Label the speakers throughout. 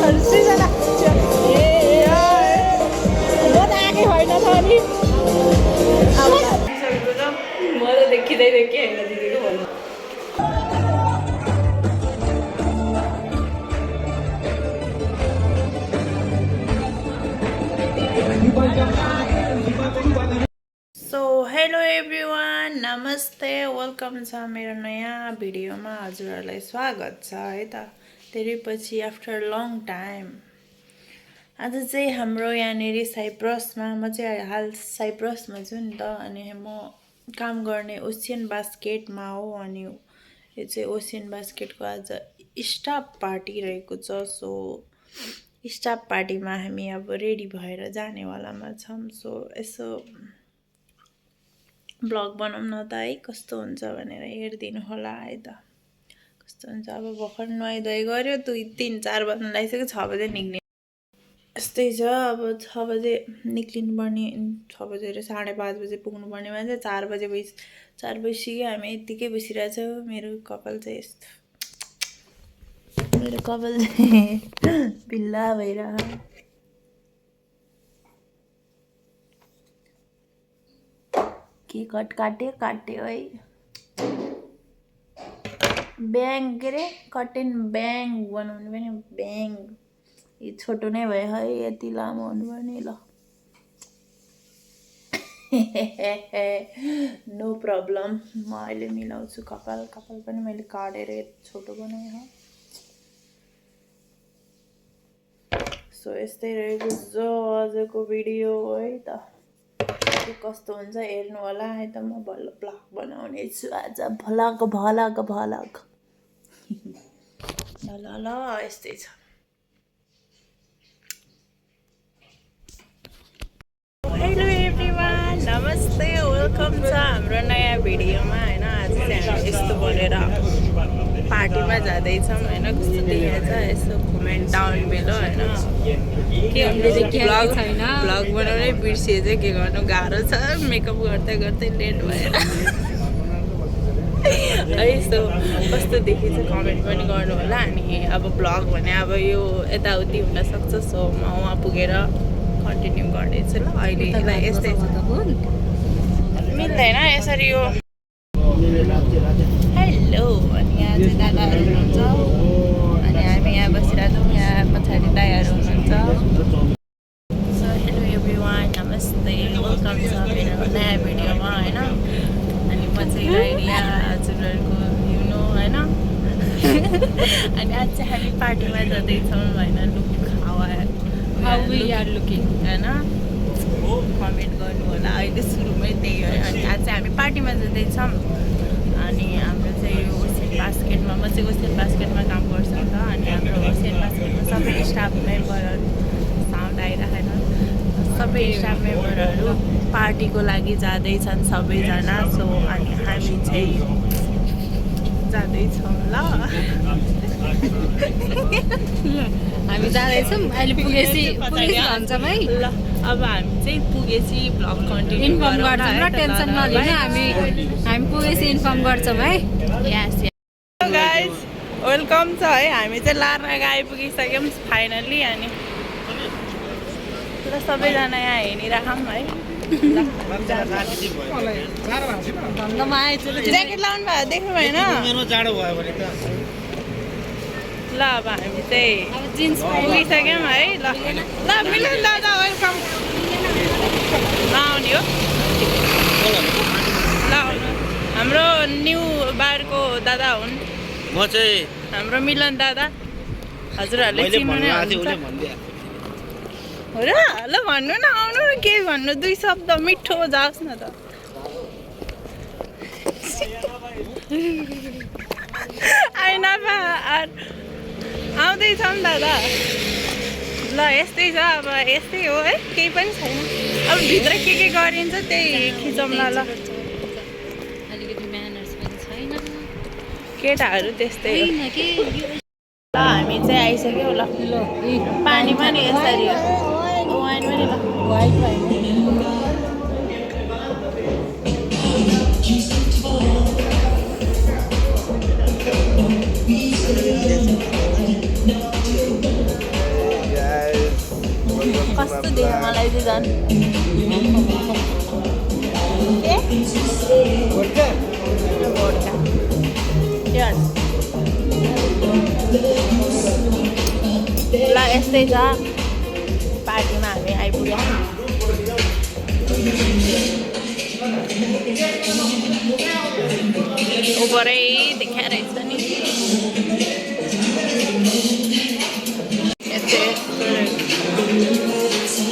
Speaker 1: सृजना ए म त आएकै होइन त अनि म त देखिँदै देखिँ होइन दिदीको भन्नु सो हेलो एभ्रिवान नमस्ते वेलकम छ मेरो नयाँ भिडियोमा हजुरहरूलाई स्वागत छ है त धेरै पछि आफ्टर लङ टाइम आज चाहिँ हाम्रो यहाँनिर साइप्रसमा म चाहिँ हाल साइप्रसमा छु नि त अनि म काम गर्ने ओसियन बास्केटमा हो अनि यो चाहिँ ओसियन बास्केटको आज स्टाफ पार्टी रहेको छ सो स्टाफ पार्टीमा हामी अब रेडी भएर जानेवालामा छौँ सो यसो ब्लग बनाउँ न त है कस्तो हुन्छ भनेर हेरिदिनु होला है त कस्तो हुन्छ अब भर्खर नुहाइधुवाइ गऱ्यो 2-3-4 बज्न लागिसक्यो 6 बजे निक्लिने यस्तै छ अब 6 बजे निक्लिनु पर्ने 6 बजेर 5:30 बजे पुग्नु पर्ने मान्छे 4 बजे बजिसक्यो हामी यत्तिकै बसिरहेछौँ मेरो कपाल चाहिँ यस्तो मेरो कपाल चाहिँ बिल्ला भइरह के कट काट्यो है ब्याङ के अरे कट एन्ड ब्याङ बनाउनु पनि ब्याङ यो छोटो नै भयो है यति लामो हुनुपर्ने ल नो प्रब्लम म अहिले मिलाउँछु कपाल पनि मैले काटेर छोटो बनाएँ हो सो यस्तै रहेको छ आजको भिडियो है त कस्तो हुन्छ हेर्नु होला है त म भल ब्लग बनाउने छु आज भलग ल यस्तै छ हेलो एभ्रिवान नमस्ते वेलकम छ हाम्रो नयाँ भिडियोमा होइन आज चाहिँ हामी यस्तो बोलेर पार्टीमा जाँदैछौँ होइन कस्तो देखिन्छ यसो कमेन्ट डाउन बेलो होइन के ब्लग बनाउनै बिर्सिए चाहिँ के गर्नु गाह्रो छ मेकअप गर्दै लेट भएर है यस्तो कस्तो देखिन्छ कमेन्ट पनि गर्नु होला अनि अब ब्लग भने अब यो यताउति हुनसक्छ सो म वहाँ पुगेर कन्टिन्यू गर्नेछु ल अहिले यस्तै छ मिल्दैन यसरी यो हेलो अनि यहाँ चाहिँ दादाहरू हुनुहुन्छ अनि हामी यहाँ बसिरहेछौँ यहाँ पछाडि दाइहरू हुनुहुन्छ सो हेलो एभ्रिवान नमस्ते वेलकम छ मेरो नयाँ भिडियोमा होइन अनि म चाहिँ राइडिया हजुरहरूको युनो होइन अनि आज चाहिँ हामी पार्टीमा जाँदैछौँ होइन look how we are looking होइन कमेन्ट गर्नु होला अहिले सुरुमै त्यही हो अनि आज चाहिँ हामी पार्टीमा जाँदैछौँ अनि हाम्रो चाहिँ यो ओसियन बास्केटमा म चाहिँ ओसियन बास्केटमा काम गर्छु नि त अनि हाम्रो ओसियन बास्केटमा सबै स्टाफ मेम्बरहरू साउन्ड आइरहेन सबै स्टाफ मेम्बरहरू पार्टीको लागि जाँदैछन् सबैजना सो अनि हामी चाहिँ जाँदैछौँ ल
Speaker 2: हामी जाँदैछौँ अहिले पुगेपछि भन्छौँ है
Speaker 1: ल अब हामी चाहिँ पुगेपछि ब्लग कन्टिन्यू
Speaker 2: इन्फर्म गर्छौँ र टेन्सन नलिनु हामी पुगेपछि इन्फर्म गर्छौँ है
Speaker 1: यस गाइज वेलकम छ है हामी चाहिँ लार्नागा आइपुगिसक्यौँ फाइनल्ली अनि ल सबैजना यहाँ हिँडिराखौँ है ज्याकेट लाउनु भयो देख्नु भएन ल अब हामी चाहिँ
Speaker 2: जिन्स
Speaker 1: पुगिसक्यौँ है ल मिलन दादा वेलकम आउने हो ल हाम्रो न्यू बारको दादा हुन्
Speaker 3: म चाहिँ
Speaker 1: हाम्रो मिलन दादा हजुरहरूले चिन्नु नै हुन्छ हो र ल भन्नु न आउनु न के भन्नु 2 शब्द मिठो जाओस् न त आइन आउँदैछौँ दादा ल यस्तै छ अब यस्तै हो है केही पनि छैन अब भित्र के गरिन्छ त्यही खिचौँला ल
Speaker 2: अलिकति म्यानर्स पनि छैन
Speaker 1: केटाहरू त्यस्तै हो
Speaker 2: होइन के
Speaker 1: ल हामी चाहिँ आइसक्यौँ ल पानी पनि यसरी हो वाइन पनि ल
Speaker 2: वाइट वाइन
Speaker 1: जस्तो देख्यो मलाई चाहिँ झन्
Speaker 3: भोड्का
Speaker 1: ल यस्तै छ पार्टीमा हामी आइपुग्यौँ उपरै देखा रहेछ नि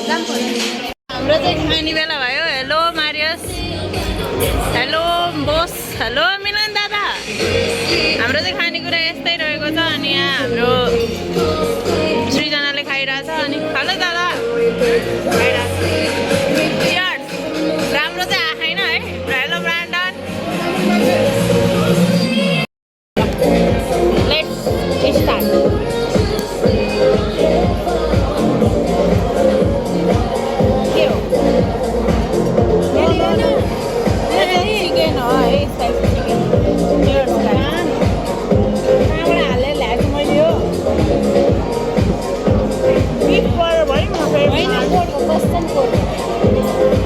Speaker 1: हाम्रो चाहिँ खाने बेला भयो hello Marius hello Bose hello Milan दादा हाम्रो चाहिँ खानेकुरा यस्तै रहेको छ अनि यहाँ हाम्रो सृजनाले खाइरहेछ अनि हेलो दादा खाइरहेछ राम्रो चाहिँ आएन है हेलो ब्रान्डन लेट्स स्टार्ट के हो चिकन हो है स्पाइसी चिकन कहाँबाट हालेर ल्याएको मैले यो बिफ गरेर भयो न होइन पोर्क कस्टम पोर्क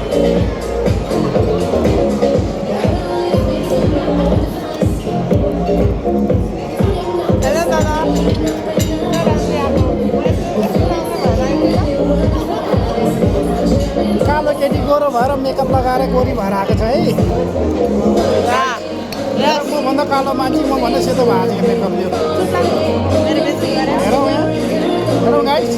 Speaker 1: हेलो दादा
Speaker 3: कालो केटी गोरो भएर मेकअप लगाएर गोरी भएर आएको छ है मभन्दा कालो मान्छे मभन्दा सेतो भएको छ मेकअपले हेरौँ यहाँ हेरौँ guys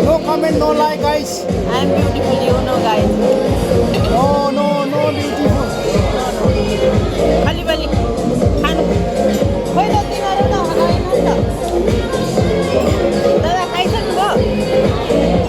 Speaker 3: no comment no like guys
Speaker 1: I am beautiful, you know guys.
Speaker 3: No no no beautiful
Speaker 1: खाली खानु खोइ त तिमीहरू त हगाएन नि त दादा खाइसक्नु भयो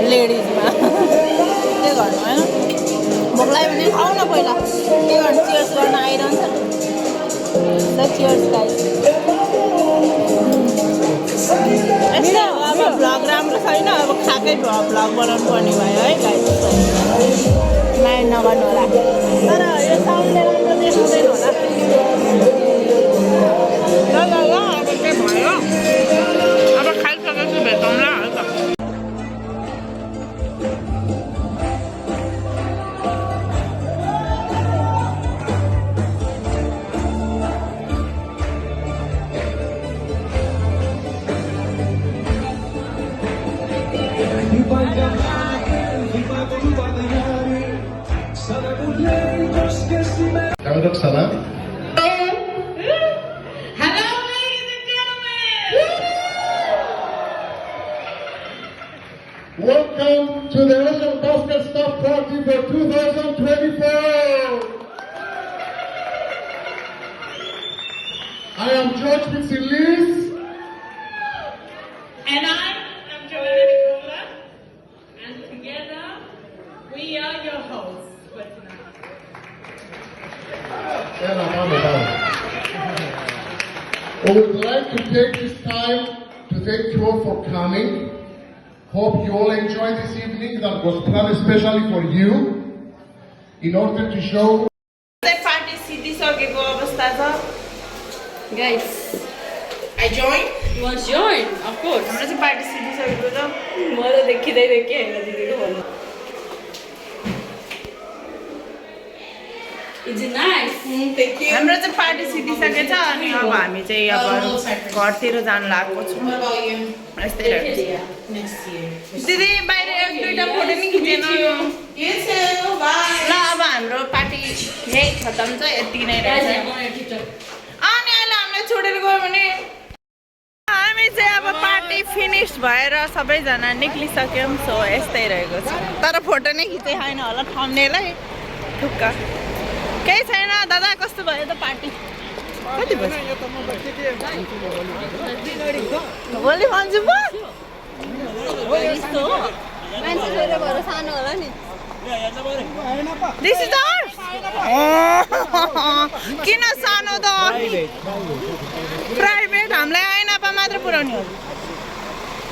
Speaker 1: लेडिजमा के गर्नु होइन भोकलाई भने खाऊ न पहिला के गर्नु चियर्स गर्न आइरहन्छ ल चियर्स गाइस यस्तो अब भ्लग राम्रो छैन अब खाएकै भ्लग बनाउनु पर्ने भयो है गाइस माइन्ड नगर्नु होला तर यो साउन्डले राम्रो देखाउँदैन होला ल अब के भयो अब खाइसकेपछि भेटौँला है त
Speaker 4: Kagak salam.
Speaker 5: Hello, ladies and gentlemen.
Speaker 4: Welcome to the Asian Basket Staff Party for 2024. I am George Pitsilis.
Speaker 5: And I'm Joanna Nicola. And together, we are your hosts for tonight.
Speaker 4: And I'm on the board. I would like to take this time to thank you all for coming. Hope you all enjoy this evening that was planned especially for you in order to show.
Speaker 1: Party सिद्धिसकेको अवस्था छ
Speaker 2: guys
Speaker 5: I joined.
Speaker 2: You want to join? Of course.
Speaker 1: हाम्रो चाहिँ party सिद्धिसकेको छ
Speaker 2: म त देखिँदै देखेँ होइन दिदीको भन्नु Is it nice?
Speaker 5: Thank you.
Speaker 1: हाम्रो चाहिँ पार्टी सिद्धिसकेछ अनि अब हामी चाहिँ अब घरतिर जानु लागेको छौँ
Speaker 5: What about you?
Speaker 1: यस्तै रहेछ
Speaker 5: Next year.
Speaker 1: दिदी बाहिर एक दुईवटा फोटो नि खिचेन
Speaker 5: You too. Bye.
Speaker 1: ल अब हाम्रो पार्टी यही खतम छ यति नै रहेछ अनि अहिले हामीलाई छोडेर गयो भने हामी चाहिँ अब पार्टी फिनिस भएर सबैजना निक्लिसक्यौँ सो यस्तै रहेको छ तर फोटो नै खिचे छैन होला थम्नेलै ठुक्क केही छैन दादा कस्तो भयो त पार्टी कति बज्यो भोलि भन्छु म
Speaker 2: मान्छे छोएर भएर सानो होला नि
Speaker 1: This is ours. किन सानो त प्राइभेट हामीलाई ऐनापा मात्र पुर्याउने हो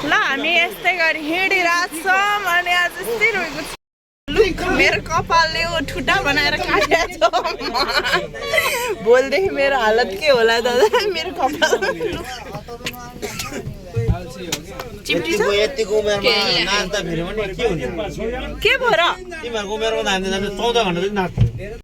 Speaker 1: ल हामी यस्तै गरी हिँडिरहेछौँ अनि आज यस्तै रोएको छु मेरो कपालले ठुटा बनाएर काटेको छ भोलिदेखि मेरो हालत के होला दादा मेरो कपाल चिप्टी छ
Speaker 6: यतिको उमेरमा नाच्दा फेरि पनि के हुन्छ
Speaker 1: के भएर
Speaker 6: तिमीहरूको उमेरमा त हामीले 14 घण्टा जति नाच्थ्यौँ